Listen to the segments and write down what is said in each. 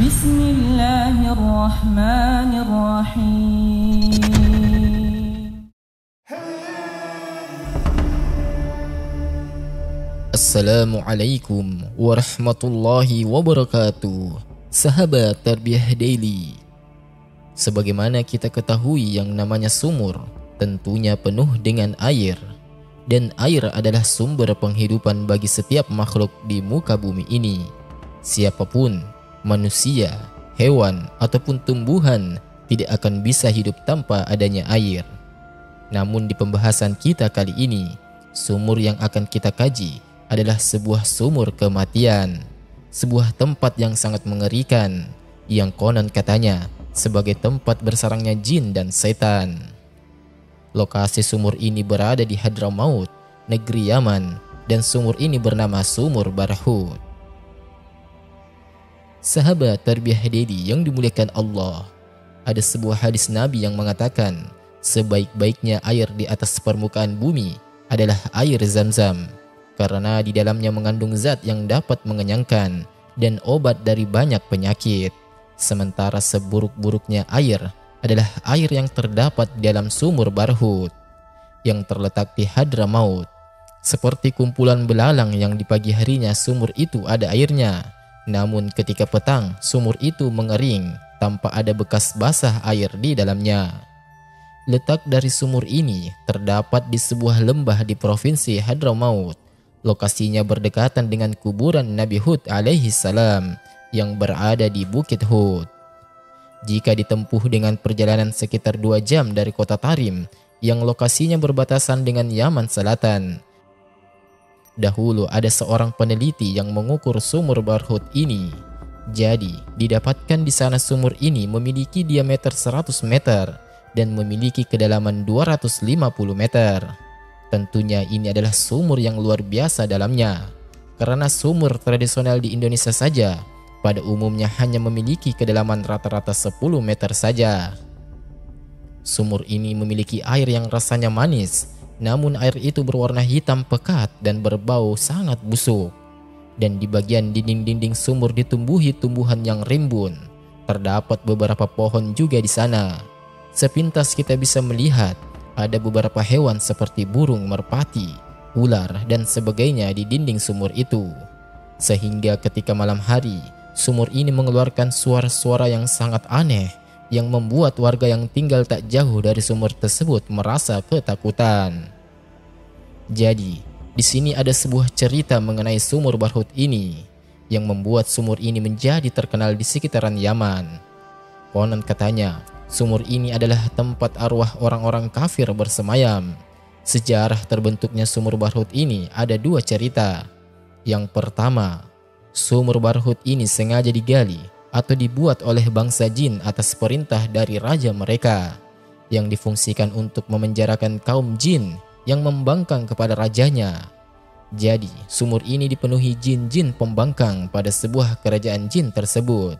Bismillahirrahmanirrahim. Assalamualaikum warahmatullahi wabarakatuh. Sahabat Tarbiyah Daily, sebagaimana kita ketahui yang namanya sumur tentunya penuh dengan air, dan air adalah sumber penghidupan bagi setiap makhluk di muka bumi ini. Siapapun, manusia, hewan, ataupun tumbuhan tidak akan bisa hidup tanpa adanya air. Namun di pembahasan kita kali ini, sumur yang akan kita kaji adalah sebuah sumur kematian, sebuah tempat yang sangat mengerikan, yang konon katanya sebagai tempat bersarangnya jin dan setan. Lokasi sumur ini berada di Hadramaut, negeri Yaman, dan sumur ini bernama Sumur Barhut. Sahabat Tarbiyah Daily yang dimuliakan Allah, ada sebuah hadis Nabi yang mengatakan sebaik-baiknya air di atas permukaan bumi adalah air Zam-Zam, karena di dalamnya mengandung zat yang dapat mengenyangkan dan obat dari banyak penyakit. Sementara seburuk-buruknya air adalah air yang terdapat di dalam Sumur Barhut yang terletak di Hadramaut. Seperti kumpulan belalang yang di pagi harinya sumur itu ada airnya, namun ketika petang sumur itu mengering tanpa ada bekas basah air di dalamnya. Letak dari sumur ini terdapat di sebuah lembah di provinsi Hadramaut. Lokasinya berdekatan dengan kuburan Nabi Hud alaihi salam yang berada di Bukit Hud. Jika ditempuh dengan perjalanan sekitar 2 jam dari kota Tarim yang lokasinya berbatasan dengan Yaman Selatan. Dahulu ada seorang peneliti yang mengukur Sumur Barhut ini. Jadi didapatkan di sana sumur ini memiliki diameter 100 meter dan memiliki kedalaman 250 meter. Tentunya ini adalah sumur yang luar biasa dalamnya, karena sumur tradisional di Indonesia saja pada umumnya hanya memiliki kedalaman rata-rata 10 meter saja. Sumur ini memiliki air yang rasanya manis, namun air itu berwarna hitam pekat dan berbau sangat busuk. Dan di bagian dinding-dinding sumur ditumbuhi tumbuhan yang rimbun. Terdapat beberapa pohon juga di sana. Sepintas kita bisa melihat ada beberapa hewan seperti burung merpati, ular, dan sebagainya di dinding sumur itu. Sehingga ketika malam hari, sumur ini mengeluarkan suara-suara yang sangat aneh yang membuat warga yang tinggal tak jauh dari sumur tersebut merasa ketakutan. Jadi, di sini ada sebuah cerita mengenai Sumur Barhut ini yang membuat sumur ini menjadi terkenal di sekitaran Yaman. Konon katanya, sumur ini adalah tempat arwah orang-orang kafir bersemayam. Sejarah terbentuknya Sumur Barhut ini ada 2 cerita. Yang pertama, Sumur Barhut ini sengaja digali atau dibuat oleh bangsa jin atas perintah dari raja mereka, yang difungsikan untuk memenjarakan kaum jin yang membangkang kepada rajanya. Jadi, sumur ini dipenuhi jin-jin pembangkang pada sebuah kerajaan jin tersebut.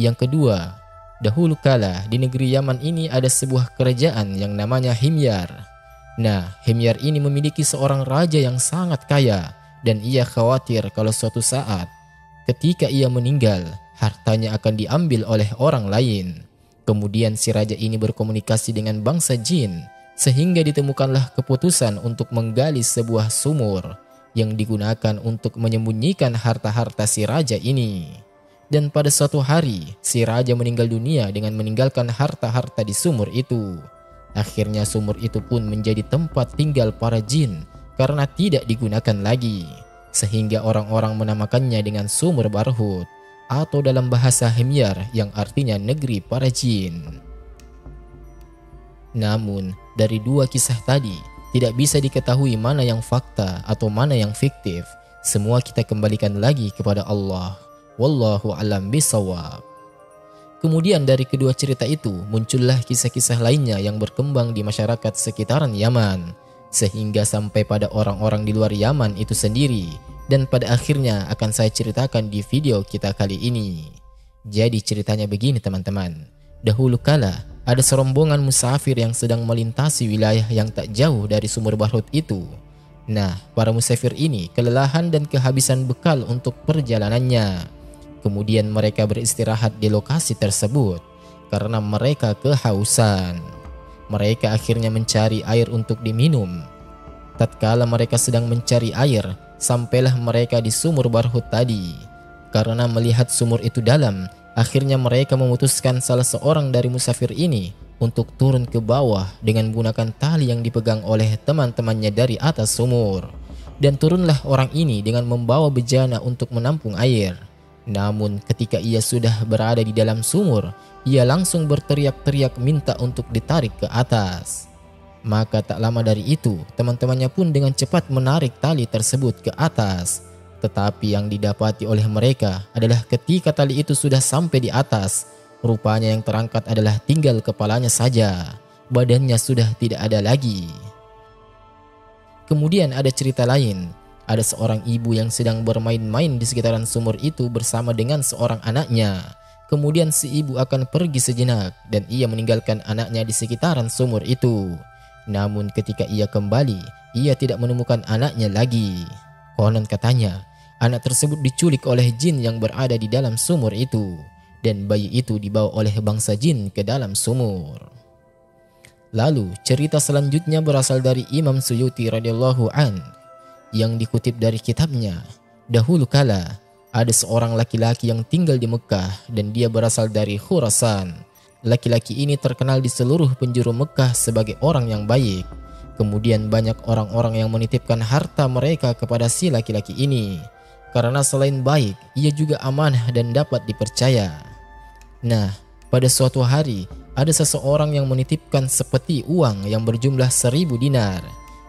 Yang kedua, dahulu kala di negeri Yaman ini ada sebuah kerajaan yang namanya Himyar. Nah, Himyar ini memiliki seorang raja yang sangat kaya, dan ia khawatir kalau suatu saat ketika ia meninggal, hartanya akan diambil oleh orang lain. Kemudian si raja ini berkomunikasi dengan bangsa jin, sehingga ditemukanlah keputusan untuk menggali sebuah sumur yang digunakan untuk menyembunyikan harta-harta si raja ini. Dan pada suatu hari, si raja meninggal dunia dengan meninggalkan harta-harta di sumur itu. Akhirnya sumur itu pun menjadi tempat tinggal para jin karena tidak digunakan lagi, sehingga orang-orang menamakannya dengan Sumur Barhut, atau dalam bahasa Himyar yang artinya negeri para jin. Namun, dari 2 kisah tadi, tidak bisa diketahui mana yang fakta atau mana yang fiktif. Semua kita kembalikan lagi kepada Allah. Wallahu a'lam bishawab. Kemudian dari kedua cerita itu, muncullah kisah-kisah lainnya yang berkembang di masyarakat sekitaran Yaman, sehingga sampai pada orang-orang di luar Yaman itu sendiri, dan pada akhirnya akan saya ceritakan di video kita kali ini. Jadi ceritanya begini teman-teman. Dahulu kala ada serombongan musafir yang sedang melintasi wilayah yang tak jauh dari Sumur Barhut itu. Nah, para musafir ini kelelahan dan kehabisan bekal untuk perjalanannya. Kemudian mereka beristirahat di lokasi tersebut karena mereka kehausan. Mereka akhirnya mencari air untuk diminum. Tatkala mereka sedang mencari air, sampailah mereka di sumur Barhut tadi. Karena melihat sumur itu dalam, akhirnya mereka memutuskan salah seorang dari musafir ini untuk turun ke bawah dengan menggunakan tali yang dipegang oleh teman-temannya dari atas sumur. Dan turunlah orang ini dengan membawa bejana untuk menampung air. Namun ketika ia sudah berada di dalam sumur, ia langsung berteriak-teriak minta untuk ditarik ke atas. Maka tak lama dari itu, teman-temannya pun dengan cepat menarik tali tersebut ke atas. Tetapi yang didapati oleh mereka adalah ketika tali itu sudah sampai di atas, rupanya yang terangkat adalah tinggal kepalanya saja. Badannya sudah tidak ada lagi. Kemudian ada cerita lain. Ada seorang ibu yang sedang bermain-main di sekitaran sumur itu bersama dengan seorang anaknya. Kemudian si ibu akan pergi sejenak dan ia meninggalkan anaknya di sekitaran sumur itu. Namun ketika ia kembali, ia tidak menemukan anaknya lagi. Konon katanya, anak tersebut diculik oleh jin yang berada di dalam sumur itu. Dan bayi itu dibawa oleh bangsa jin ke dalam sumur. Lalu cerita selanjutnya berasal dari Imam Suyuti radhiyallahu an, yang dikutip dari kitabnya. Dahulu kala ada seorang laki-laki yang tinggal di Mekah dan dia berasal dari Khurasan. Laki-laki ini terkenal di seluruh penjuru Mekah sebagai orang yang baik. Kemudian banyak orang-orang yang menitipkan harta mereka kepada si laki-laki ini. Karena selain baik, ia juga amanah dan dapat dipercaya. Nah, pada suatu hari ada seseorang yang menitipkan sepeti uang yang berjumlah 1000 dinar.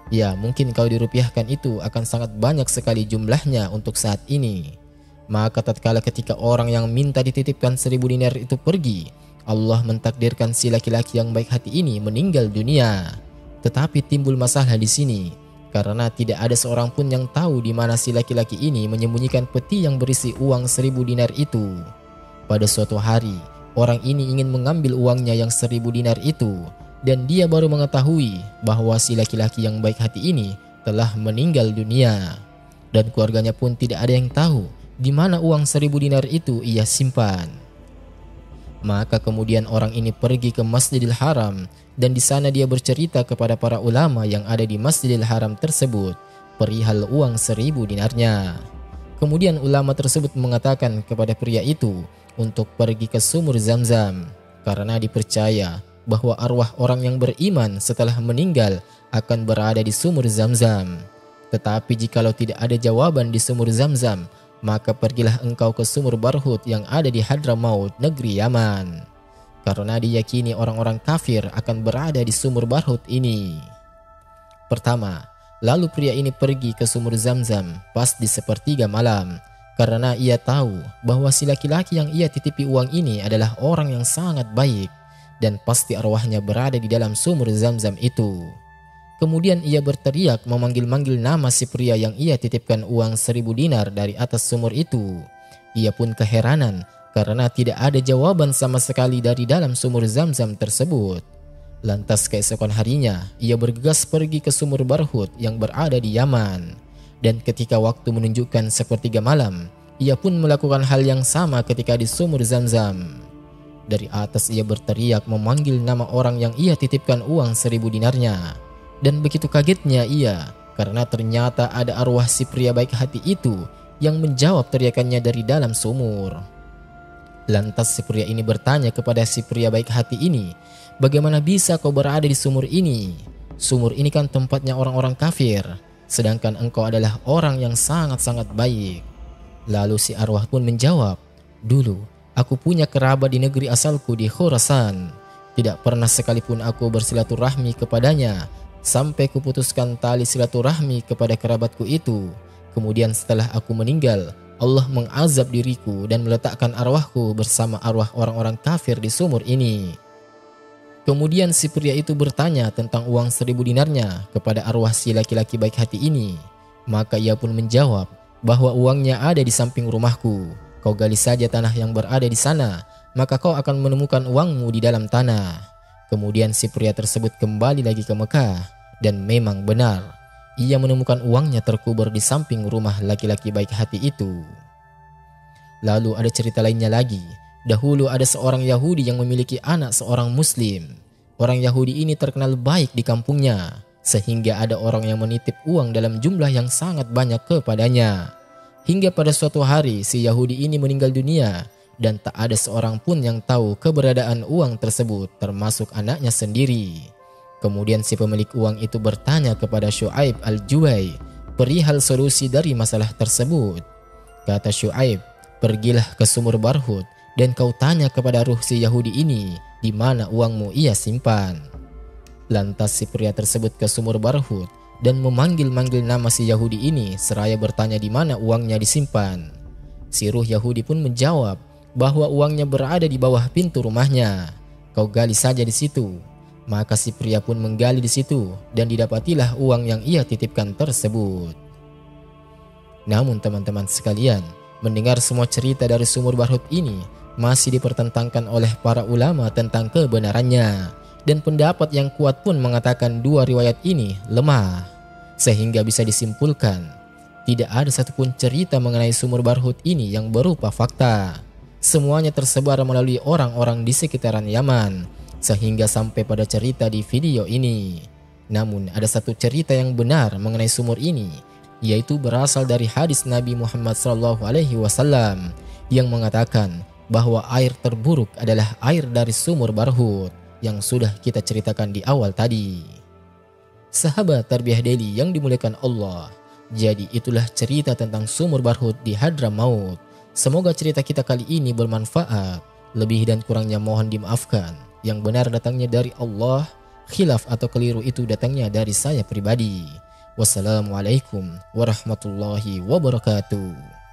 Ya, mungkin kalau dirupiahkan itu akan sangat banyak sekali jumlahnya untuk saat ini. Maka tatkala ketika orang yang minta dititipkan 1000 dinar itu pergi, Allah mentakdirkan si laki-laki yang baik hati ini meninggal dunia. Tetapi timbul masalah di sini, karena tidak ada seorang pun yang tahu di mana si laki-laki ini menyembunyikan peti yang berisi uang 1000 dinar itu. Pada suatu hari, orang ini ingin mengambil uangnya yang 1000 dinar itu, dan dia baru mengetahui bahwa si laki-laki yang baik hati ini telah meninggal dunia. Dan keluarganya pun tidak ada yang tahu di mana uang 1000 dinar itu ia simpan. Maka kemudian orang ini pergi ke Masjidil Haram, dan di sana dia bercerita kepada para ulama yang ada di Masjidil Haram tersebut perihal uang 1000 dinarnya. Kemudian ulama tersebut mengatakan kepada pria itu untuk pergi ke sumur Zamzam, karena dipercaya bahwa arwah orang yang beriman setelah meninggal akan berada di sumur Zamzam. Tetapi jikalau tidak ada jawaban di sumur Zamzam, maka pergilah engkau ke sumur Barhut yang ada di Hadramaut, negeri Yaman. Karena diyakini orang-orang kafir akan berada di sumur Barhut ini. Pertama, lalu pria ini pergi ke sumur Zamzam pas di sepertiga malam, karena ia tahu bahwa si laki-laki yang ia titipi uang ini adalah orang yang sangat baik, dan pasti arwahnya berada di dalam sumur Zamzam itu. Kemudian ia berteriak memanggil-manggil nama si pria yang ia titipkan uang 1000 dinar dari atas sumur itu. Ia pun keheranan karena tidak ada jawaban sama sekali dari dalam sumur Zamzam tersebut. Lantas keesokan harinya, ia bergegas pergi ke sumur Barhut yang berada di Yaman. Dan ketika waktu menunjukkan sepertiga malam, ia pun melakukan hal yang sama ketika di sumur Zamzam. Dari atas ia berteriak memanggil nama orang yang ia titipkan uang 1000 dinarnya. Dan begitu kagetnya ia, karena ternyata ada arwah si pria baik hati itu yang menjawab teriakannya dari dalam sumur. Lantas si pria ini bertanya kepada si pria baik hati ini, "Bagaimana bisa kau berada di sumur ini? Sumur ini kan tempatnya orang-orang kafir, sedangkan engkau adalah orang yang sangat-sangat baik." Lalu si arwah pun menjawab, "Dulu aku punya kerabat di negeri asalku di Khurasan. Tidak pernah sekalipun aku bersilaturahmi kepadanya, sampai kuputuskan tali silaturahmi kepada kerabatku itu. Kemudian setelah aku meninggal, Allah mengazab diriku dan meletakkan arwahku bersama arwah orang-orang kafir di sumur ini." Kemudian si pria itu bertanya tentang uang 1000 dinarnya kepada arwah si laki-laki baik hati ini. Maka ia pun menjawab bahwa uangnya ada di samping rumahku. Kau gali saja tanah yang berada di sana, maka kau akan menemukan uangmu di dalam tanah. Kemudian si pria tersebut kembali lagi ke Mekah, dan memang benar, ia menemukan uangnya terkubur di samping rumah laki-laki baik hati itu. Lalu ada cerita lainnya lagi. Dahulu ada seorang Yahudi yang memiliki anak seorang Muslim. Orang Yahudi ini terkenal baik di kampungnya, sehingga ada orang yang menitip uang dalam jumlah yang sangat banyak kepadanya. Hingga pada suatu hari si Yahudi ini meninggal dunia dan tak ada seorang pun yang tahu keberadaan uang tersebut termasuk anaknya sendiri. Kemudian si pemilik uang itu bertanya kepada Syuaib al-Juwai perihal solusi dari masalah tersebut. Kata Syuaib, "Pergilah ke sumur Barhut dan kau tanya kepada ruh si Yahudi ini di mana uangmu ia simpan." Lantas si pria tersebut ke sumur Barhut dan memanggil-manggil nama si Yahudi ini seraya bertanya di mana uangnya disimpan. Si ruh Yahudi pun menjawab bahwa uangnya berada di bawah pintu rumahnya. "Kau gali saja di situ." Maka si pria pun menggali di situ dan didapatilah uang yang ia titipkan tersebut. Namun teman-teman sekalian, mendengar semua cerita dari sumur Barhut ini masih dipertentangkan oleh para ulama tentang kebenarannya, dan pendapat yang kuat pun mengatakan dua riwayat ini lemah, sehingga bisa disimpulkan tidak ada satupun cerita mengenai sumur Barhut ini yang berupa fakta. Semuanya tersebar melalui orang-orang di sekitaran Yaman, sehingga sampai pada cerita di video ini. Namun ada satu cerita yang benar mengenai sumur ini, yaitu berasal dari hadis Nabi Muhammad SAW yang mengatakan bahwa air terburuk adalah air dari sumur Barhut yang sudah kita ceritakan di awal tadi. Sahabat Tarbiyah Daily yang dimuliakan Allah, jadi itulah cerita tentang sumur Barhut di Hadramaut. Semoga cerita kita kali ini bermanfaat. Lebih dan kurangnya mohon dimaafkan. Yang benar datangnya dari Allah, khilaf atau keliru itu datangnya dari saya pribadi. Wassalamualaikum warahmatullahi wabarakatuh.